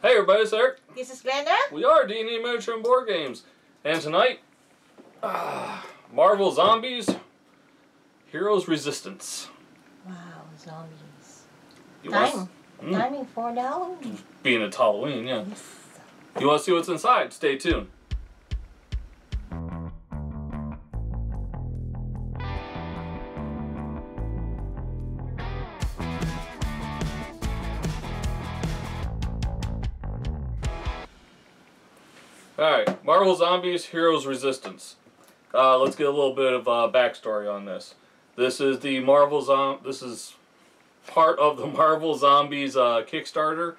Hey everybody, it's Eric. This is Glenda. We are D&D Miniature and Board Games. And tonight, Marvel Zombies, Heroes Resistance. Wow, zombies. Timing $4. Being it's Halloween, yeah. Yes. You want to see what's inside? Stay tuned. Alright, Marvel Zombies, Heroes Resistance. Let's get a little bit of backstory on this. This is the This is part of the Marvel Zombies Kickstarter.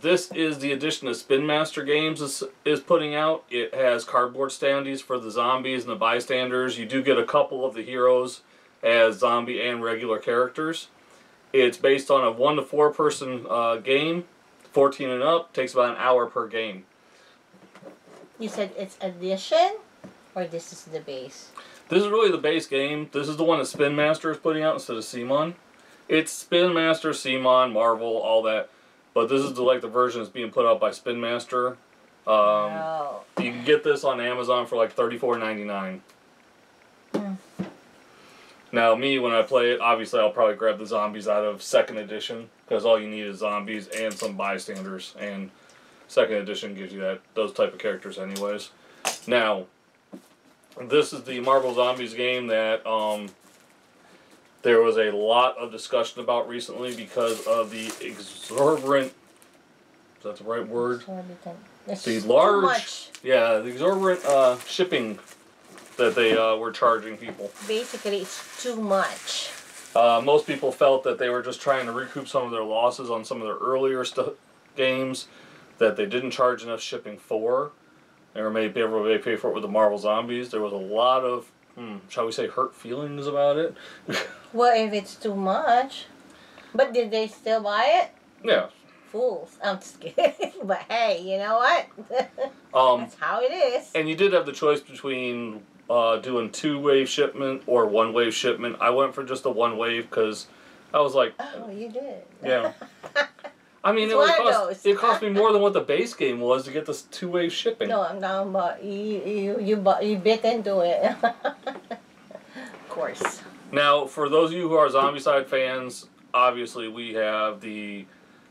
This is the edition that Spin Master Games is putting out. It has cardboard standees for the zombies and the bystanders. You do get a couple of the heroes as zombie and regular characters. It's based on a 1 to 4 person game, 14 and up. Takes about an hour per game. You said it's edition, or this is the base? This is really the base game. This is the one that Spin Master is putting out instead of CMON. It's Spin Master, CMON, Marvel, all that. But this is the version that's being put out by Spin Master. Wow. You can get this on Amazon for like $34.99. Now me, when I play it, obviously I'll probably grab the zombies out of 2nd edition, because all you need is zombies and some bystanders, and 2nd edition gives you those type of characters anyways. Now, this is the Marvel Zombies game that there was a lot of discussion about recently because of the exorbitant, is that the right word? The large, yeah, the exorbitant shipping that they were charging people. Basically, it's too much. Most people felt that they were just trying to recoup some of their losses on some of their earlier games that they didn't charge enough shipping for, or maybe everybody paid for it with the Marvel Zombies. There was a lot of, shall we say, hurt feelings about it. Well, if it's too much. But did they still buy it? Yeah. Fools. I'm just kidding. But hey, you know what? That's how it is. And you did have the choice between doing 2-wave shipment or 1-wave shipment. I went for just a 1-wave because I was like... Oh, you did? Yeah. I mean, it cost me more than what the base game was to get this 2-wave shipping. No, but you bit into it. Of course. Now, for those of you who are Zombicide fans, obviously we have the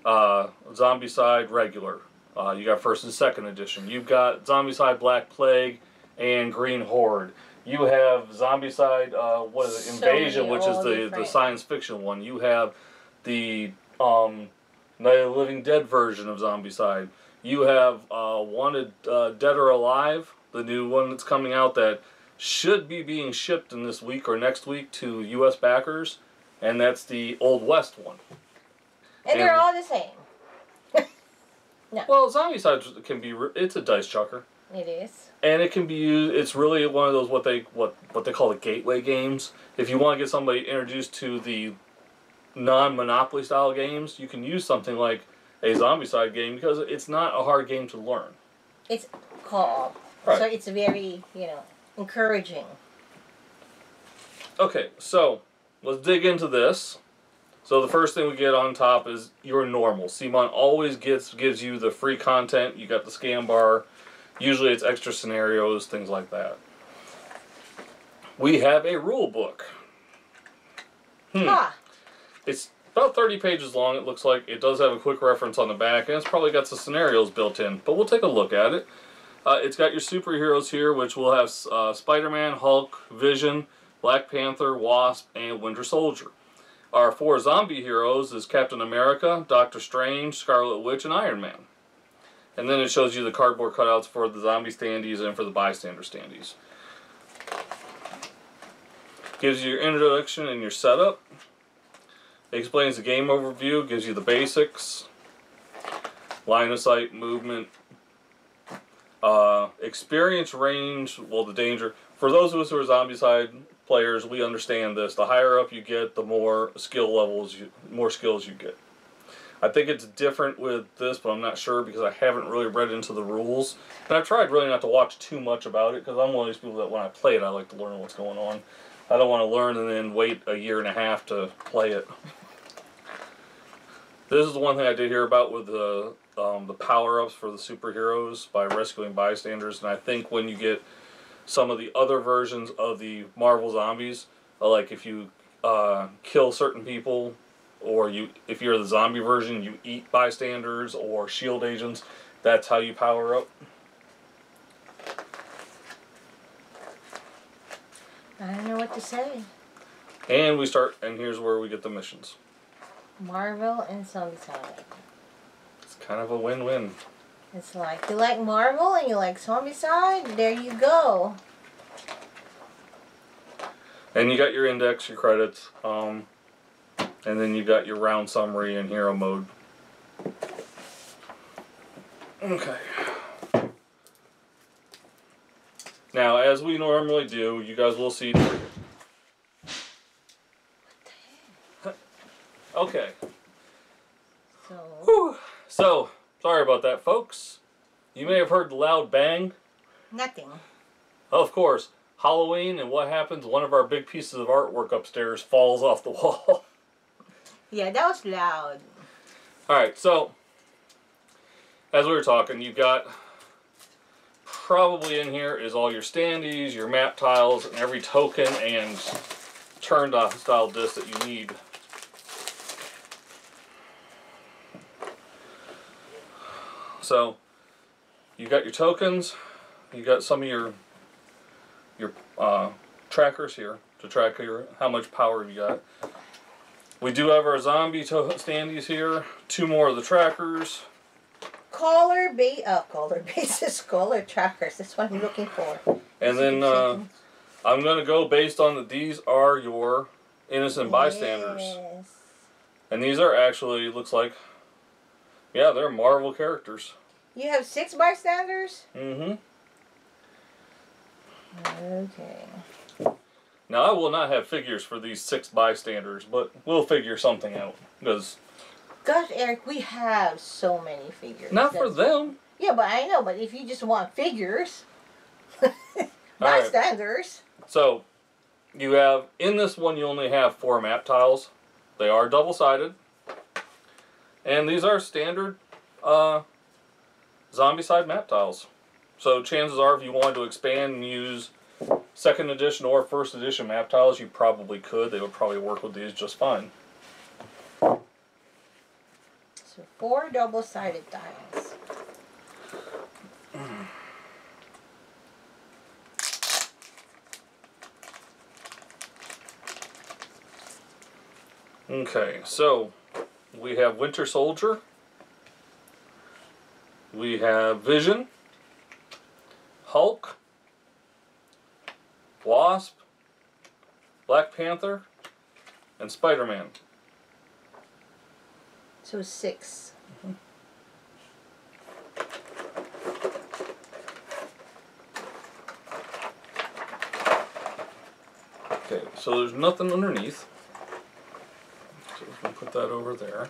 Zombicide regular. You got 1st and 2nd edition. You've got Zombicide Black Plague and Green Horde. You have Zombicide, what is it, Invasion, which is the science fiction one. You have the Night of the Living Dead version of Zombicide. You have Wanted Dead or Alive, the new one that's coming out that should be being shipped in this week or next week to U.S. backers, and that's the Old West one. And they're all the same. No. Well, Zombicide can be, it's a dice chucker. It is. And it can be used, it's really one of those what they call the gateway games. If you want to get somebody introduced to the non-Monopoly style games, you can use something like a Zombicide game because it's not a hard game to learn. It's co-op. Right. So it's very, encouraging. Okay, so let's dig into this. So the first thing we get on top is your normal. CMON always gives you the free content. You got the scan bar. Usually it's extra scenarios, things like that. We have a rule book. It's about 30 pages long, it looks like. It does have a quick reference on the back, and it's probably got some scenarios built in. But we'll take a look at it. It's got your superheroes here, which will have Spider-Man, Hulk, Vision, Black Panther, Wasp, and Winter Soldier. Our 4 zombie heroes is Captain America, Doctor Strange, Scarlet Witch, and Iron Man. And then it shows you the cardboard cutouts for the zombie standees and for the bystander standees. Gives you your introduction and your setup. Explains the game overview, gives you the basics, line of sight, movement, experience, range, well, the danger. For those of us who are Zombicide players, we understand this. The higher up you get, the more skill levels, more skills you get. I think it's different with this, but I'm not sure because I haven't really read into the rules. And I've tried really not to watch too much about it because I'm one of these people that when I play it, I like to learn what's going on. I don't want to learn and then wait a year and a half to play it. This is the one thing I did hear about with the power-ups for the superheroes by rescuing bystanders, and I think when you get some of the other versions of the Marvel zombies, like if you kill certain people, or if you're the zombie version, you eat bystanders or shield agents, that's how you power up. I don't know what to say. And and here's where we get the missions. Marvel and Zombicide. It's kind of a win-win. It's like, you like Marvel and you like Zombicide, there you go. And you got your index, your credits, and then you got your round summary and hero mode. Okay. Now, as we normally do, you guys will see... Okay. So, sorry about that, folks. You may have heard the loud bang. Nothing. Of course, Halloween, and what happens? One of our big pieces of artwork upstairs falls off the wall. Yeah, that was loud. Alright, so, as we were talking, you've got... Probably in here is all your standees, your map tiles, and every token and turned off style disc that you need. So, you got your tokens, you got some of your trackers here to track how much power you got. We do have our zombie standees here, 2 more of the trackers. Color bases, color trackers. That's what I'm looking for. And then I'm going to go based on that these are your innocent bystanders. Yes. And these are actually, looks like, yeah, they're Marvel characters. You have 6 bystanders? Mm-hmm. Okay. Now, I will not have figures for these 6 bystanders, but we'll figure something out. Because... Gosh, Eric, we have so many figures. Not for them. Yeah, but I know, but if you just want figures, bystanders. Right. So, you have, in this one, you only have 4 map tiles. They are double-sided. And these are standard Zombicide map tiles. So, chances are, if you wanted to expand and use 2nd edition or 1st edition map tiles, you probably could. They would probably work with these just fine. So 4 double-sided tiles. Okay, so we have Winter Soldier. We have Vision, Hulk, Wasp, Black Panther, and Spider-Man. So 6. Okay, so there's nothing underneath. So we can put that over there.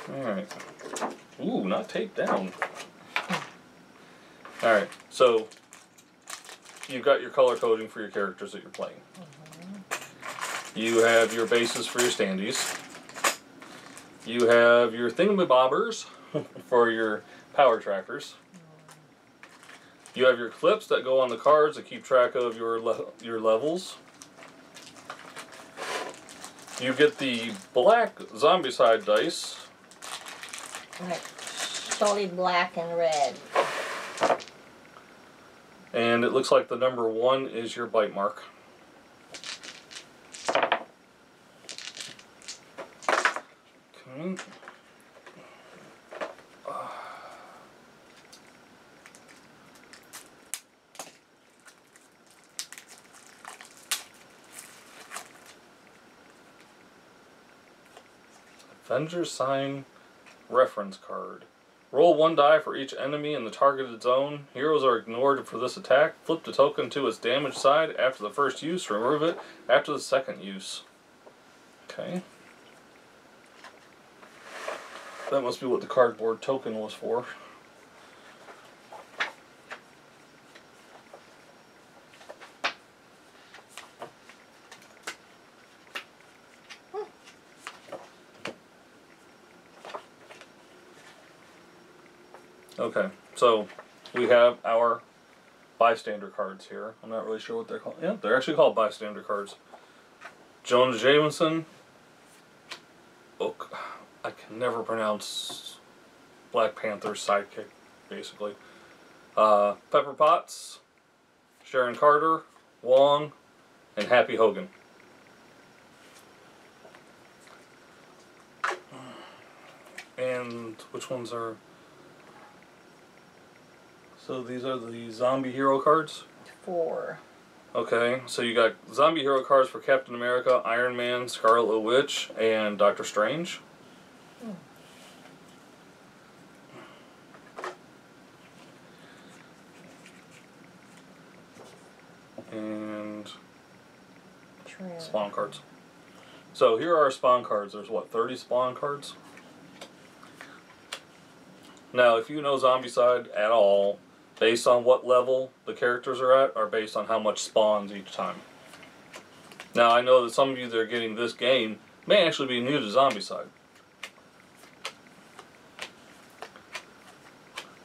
Alright. Ooh, not taped down. Alright, so you've got your color coding for your characters that you're playing. You have your bases for your standees. You have your thingamabobbers for your power trackers. You have your clips that go on the cards that keep track of your levels. You get the black Zombicide dice. Like solid black and red. And it looks like the number 1 is your bite mark. Okay. Avengers Sign reference card. Roll 1 die for each enemy in the targeted zone. Heroes are ignored for this attack. Flip the token to its damaged side after the first use. Remove it after the second use. Okay. That must be what the cardboard token was for. Okay, so we have our bystander cards here. I'm not really sure what they're called. Yeah, they're actually called bystander cards. Jonah Jameson. Oak. I can never pronounce Black Panther's sidekick, basically. Pepper Potts, Sharon Carter, Wong, and Happy Hogan. And which ones are... So these are the zombie hero cards? 4. Okay, so you got zombie hero cards for Captain America, Iron Man, Scarlet Witch, and Doctor Strange. And Spawn cards. So here are our Spawn cards. There's what, 30 Spawn cards? Now, if you know Zombicide at all, based on what level the characters are at, are based on how much spawns each time. Now, I know that some of you that are getting this game may actually be new to Zombicide.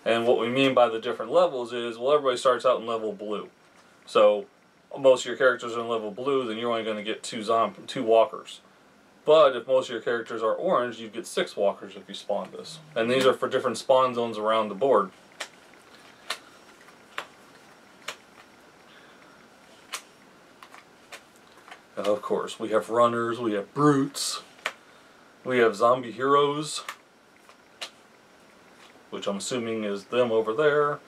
And what we mean by the different levels is, well, everybody starts out in level blue. So, most of your characters are in level blue, then you're only going to get 2 walkers. But if most of your characters are orange, you get 6 walkers if you spawn this. And these are for different spawn zones around the board. And of course, we have runners, we have brutes, we have zombie heroes, which I'm assuming is them over there.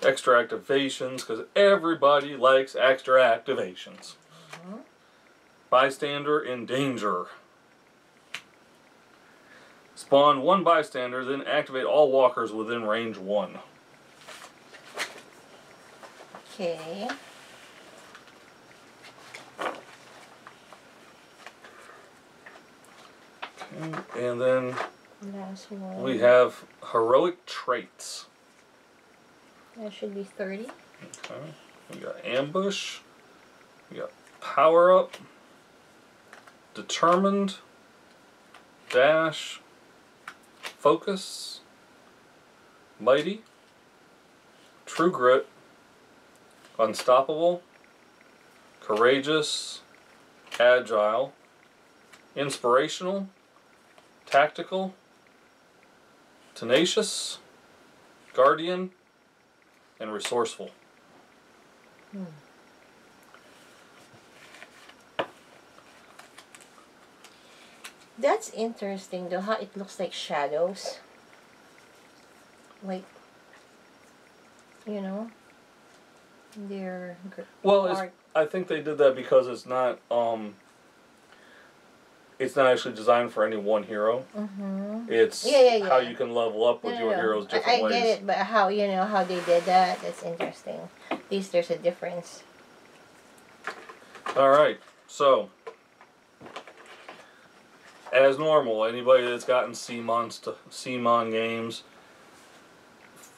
Extra activations, because everybody likes extra activations. Bystander in danger. Spawn 1 bystander, then activate all walkers within range 1. Okay. And then last one. We have heroic traits. That should be 30. Okay. We got ambush. We got power up. Determined. Dash. Focus. Mighty. True grit. Unstoppable. Courageous. Agile. Inspirational. Tactical. Tenacious. Guardian. And resourceful. That's interesting though, how it looks like shadows. Like, you know, they're well, I think they did that because it's not actually designed for any one hero. It's how you can level up with your heroes different ways. I get it, but how, you know, how they did that, that's interesting. At least there's a difference. Alright, so as normal, anybody that's gotten CMON games,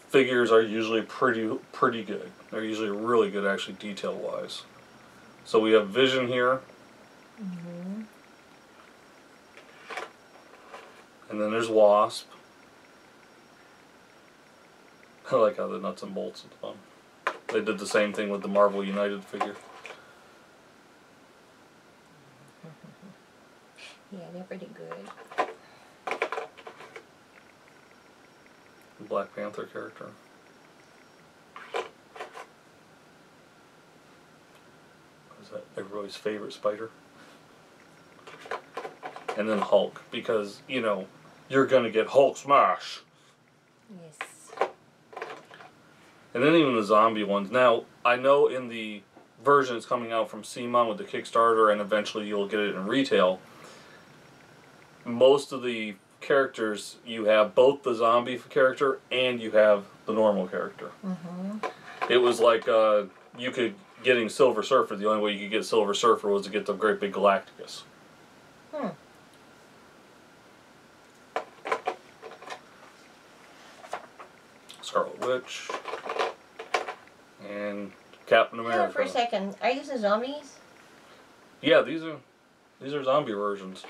figures are usually pretty good. They're usually really good, actually, detail-wise. So we have Vision here. And then there's Wasp. I like how the nuts and bolts at the bottom. They did the same thing with the Marvel United figure. Yeah, they're pretty good. The Black Panther character. Is that everybody's favorite spider? And then Hulk, because, you know, you're going to get Hulk smash. Yes. And then even the zombie ones. Now, I know in the version that's coming out from CMON with the Kickstarter, and eventually you'll get it in retail, most of the characters, you have both the zombie character and you have the normal character. It was like you could getting Silver Surfer. The only way you could get Silver Surfer was to get the great big Galacticus. Scarlet Witch and Captain America. For a second, are these the zombies? Yeah, these are zombie versions.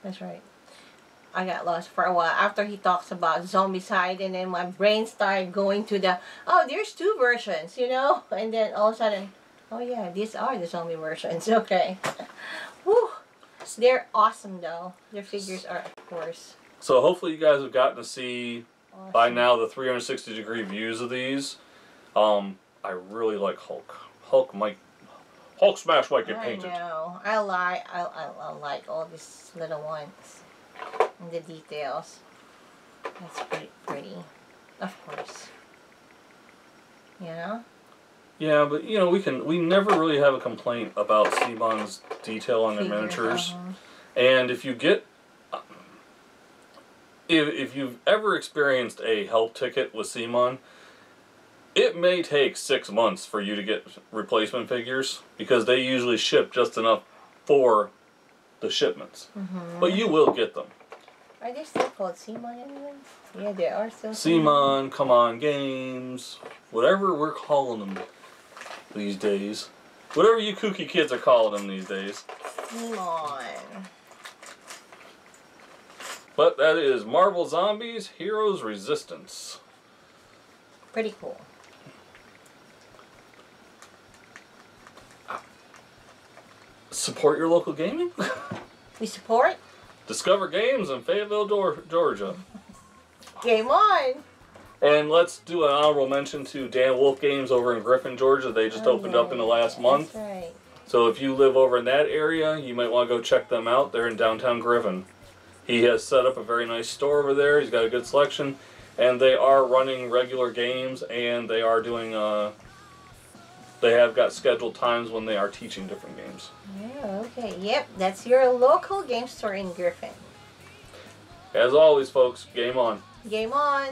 That's right. I got lost for a while after he talks about Zombicide, and then my brain started going to the, oh, there's 2 versions, you know? And then all of a sudden, oh yeah, these are the zombie versions. Okay. Whew. They're awesome though. Their figures are, of course. So hopefully you guys have gotten to see Awesome. by now the 360-degree views of these. I really like Hulk. Hulk Smash might get painted. I know. I like all these little ones and the details. That's pretty. Of course. You know? Yeah, but you know, we never really have a complaint about CMON's detail on their miniatures. And if you get if you've ever experienced a help ticket with CMON, it may take 6 months for you to get replacement figures because they usually ship just enough for the shipments. But you will get them. Are they still called CMON anyways? Yeah, they are still CMON, Come On Games, whatever we're calling them these days. Whatever you kooky kids are calling them these days. CMON. But that is Marvel Zombies Heroes Resistance. Pretty cool. Support your local gaming. We support? Discover Games in Fayetteville, Georgia. Game on! And let's do an honorable mention to Dan Wolf Games over in Griffin, Georgia. They just opened up in the last month. That's right. So if you live over in that area, you might want to go check them out. They're in downtown Griffin. He has set up a very nice store over there. He's got a good selection. And they are running regular games, and they are doing, they have got scheduled times when they are teaching different games. Yeah, okay. Yep, that's your local game store in Griffin. As always, folks, game on. Game on!